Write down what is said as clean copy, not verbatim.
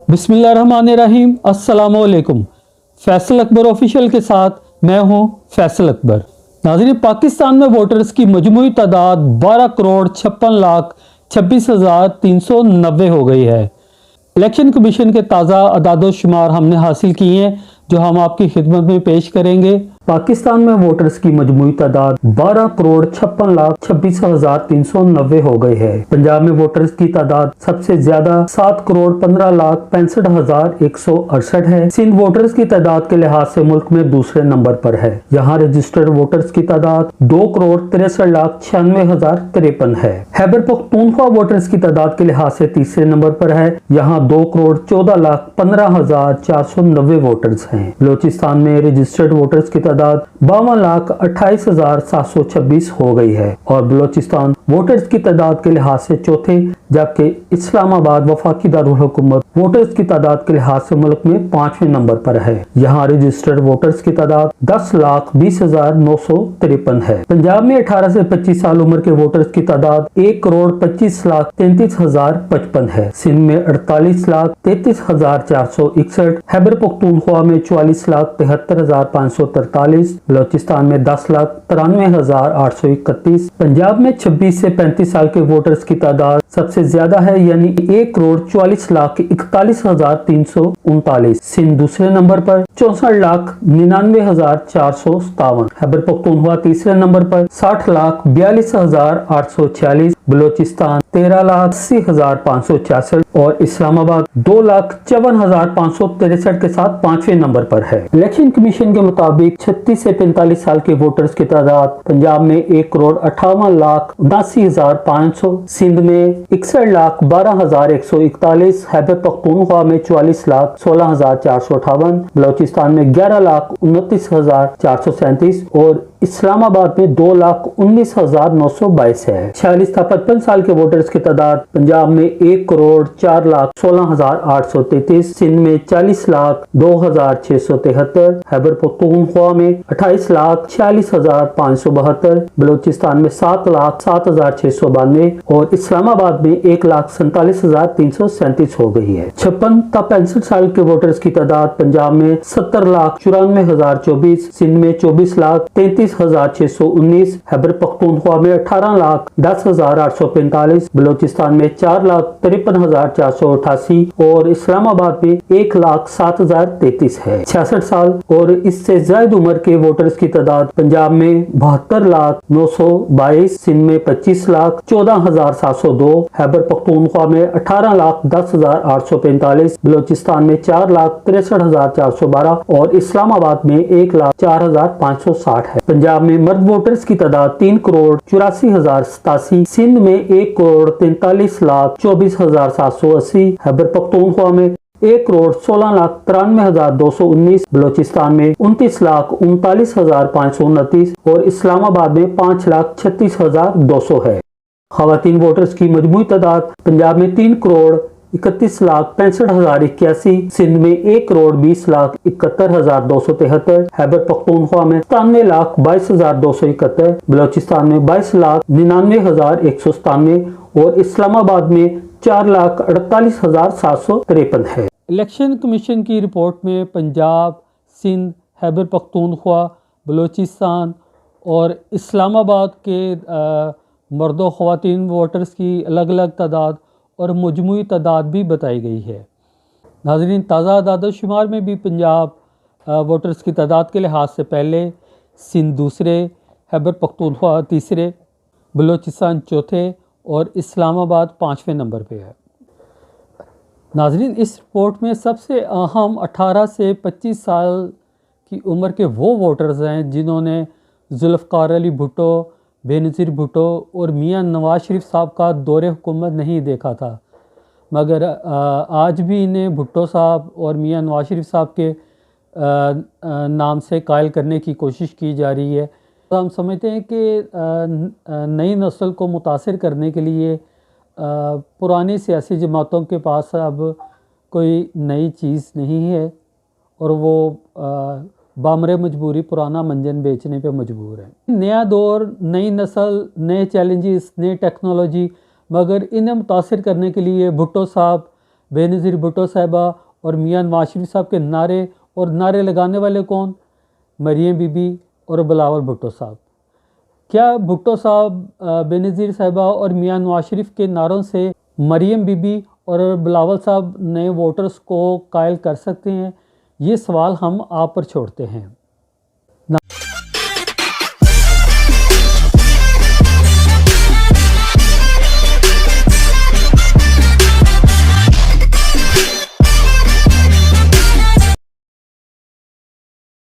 बिस्मिल्लाहिर्रहमानिर्रहीम। अस्सलामुअलैकुम। फैसल अकबर ऑफिशियल के साथ मैं हूं फैसल अकबर। नाज़रीन, पाकिस्तान में वोटर्स की मजमूई तादाद 12,56,26,390 हो गई है। इलेक्शन कमीशन के ताज़ा अदाद शुमार हमने हासिल किए हैं, जो हम आपकी खिदमत में पेश करेंगे। पाकिस्तान में वोटर्स की मजमूई तादाद 12,56,26,390 हो गई है। पंजाब में वोटर्स की तादाद सबसे ज्यादा 7,15,65,168 है। सिंध वोटर्स की तादाद के लिहाज से मुल्क में दूसरे नंबर पर है। यहाँ रजिस्टर्ड वोटर्स की तादाद 2,63,96,053 है। खैबर पख्तूनख्वा वोटर्स की तादाद के लिहाज से तीसरे नंबर पर है। यहाँ 2,14,15,490 वोटर्स हैं। बलोचिस्तान में रजिस्टर्ड वोटर्स की तादाद 52,28,726 हो गई है और बलोचिस्तान वोटर्स की तादाद के लिहाज से चौथे, जबकि इस्लामाबाद वफाकी दारुल हुकूमत वोटर्स की तादाद के लिहाज से मुल्क में 5वें नंबर पर है। यहाँ रजिस्टर्ड वोटर्स की तादाद 10,20,953 है। पंजाब में 18 से 25 साल उम्र के वोटर्स की तादाद 1,25,33,055 है। सिंध में 48,33,461, खैबर पख्तूनख्वा में 44,73,543, बलोचिस्तान में 10,93,831। पंजाब में 26 से 35 साल के वोटर्स की तादाद सबसे ज्यादा है, यानी 1,44,41,339। सिंध दूसरे नंबर पर 64,99,457। खैबर पख्तूनख्वा तीसरे नंबर पर 60,42,846, बलोचिस्तान 13,80,566 और इस्लामाबाद 2,54,563 के साथ 5वें नंबर पर है। इलेक्शन कमीशन के मुताबिक 36 से 45 साल के वोटर्स की तादाद पंजाब में 1,58,79,500, सिंध में 61,12,141, खैबर पख्तूनख्वा में 40,16,458, बलोचिस्तान में 11,29,437 और इस्लामाबाद में 2,19,922 है। 46 था 55 साल के वोटर्स की तादाद पंजाब में 1,04,16,833, सिंध में 40,02,673, खैबर पख्तूनख्वा में 28,46,572, बलोचिस्तान में 7,07,692 और इस्लामाबाद में 1,47,337 हो गई है। 56 था 65 साल के वोटर्स की तादाद पंजाब में 70,94,024, सिंध में 24,33,619, खैबर पख्तूनख्वा में 18,10,845, बलोचिस्तान में 4,53,488 और इस्लामाबाद में 1,07,033 है। 66 साल और इससे ज्यादा उम्र के वोटर्स की तादाद पंजाब में 72,922, सिंध में 25,14,702, खैबर पख्तूनख्वा में 18,10,845, बलोचिस्तान में 4,63,412 और इस्लामाबाद में 1,04,560 है। पंजाब में मर्द वोटर्स की तादाद 3,84,087, सिंध में 1,43,24,780, खैबर पख्तूनख्वा में 1,16,93,219, बलोचिस्तान में 29,39,529 और इस्लामाबाद में 5,36,200 है। खवातीन वोटर्स की मजमूई तादाद पंजाब में 3,31,65,081, सिंध में 1,20,71,273, खैबर पख्तूनख्वा में 97,22,271, बलोचिस्तान में 22,99,197 और इस्लामाबाद में 4,48,753 है। इलेक्शन कमीशन की रिपोर्ट में पंजाब, सिंध, खैबर पख्तूनख्वा, बलोचिस्तान और इस्लामाबाद के मर्दों ख़वातीन वोटर्स की अलग अलग तादाद और मजमूई तादाद भी बताई गई है। नाज़रीन, ताज़ा अदाद शुमार में भी पंजाब वोटर्स की तादाद के लिहाज से पहले, सिंध दूसरे, खैबर पख्तूनख्वा तीसरे, बलोचिस्तान चौथे और इस्लामाबाद 5वें नंबर पे है। नाज़रीन, इस रिपोर्ट में सबसे अहम 18 से 25 साल की उम्र के वो वोटर्स हैं जिन्होंने जुल्फ़िकार अली भुट्टो, बेनज़ीर भुट्टो और मियां नवाज शरीफ साहब का दौरे हुकूमत नहीं देखा था, मगर आज भी इन्हें भुट्टो साहब और मियां नवाज शरीफ साहब के नाम से कायल करने की कोशिश की जा रही है। तो हम समझते हैं कि नई नस्ल को मुतासिर करने के लिए पुरानी सियासी जमातों के पास अब कोई नई चीज़ नहीं है और वो बामरे मजबूरी पुराना मंजन बेचने पे मजबूर है। नया दौर, नई नस्ल, नए चैलेंजेस, नई टेक्नोलॉजी, मगर इन्हें मुतासिर करने के लिए भुट्टो साहब بے نظیر بھٹو صاحبہ اور میاں نواز شریف صاحب کے نعرے، اور نعرے لگانے والے کون؟ مریم بی بی اور بلاول بھٹو صاحب۔ کیا بھٹو صاحب، بے نظیر صاحبہ اور میاں نواز شریف کے نعروں سے مریم بی بی اور بلاول صاحب نئے ووٹرز کو قائل کر سکتے ہیں؟ یہ سوال ہم آپ پر چھوڑتے ہیں۔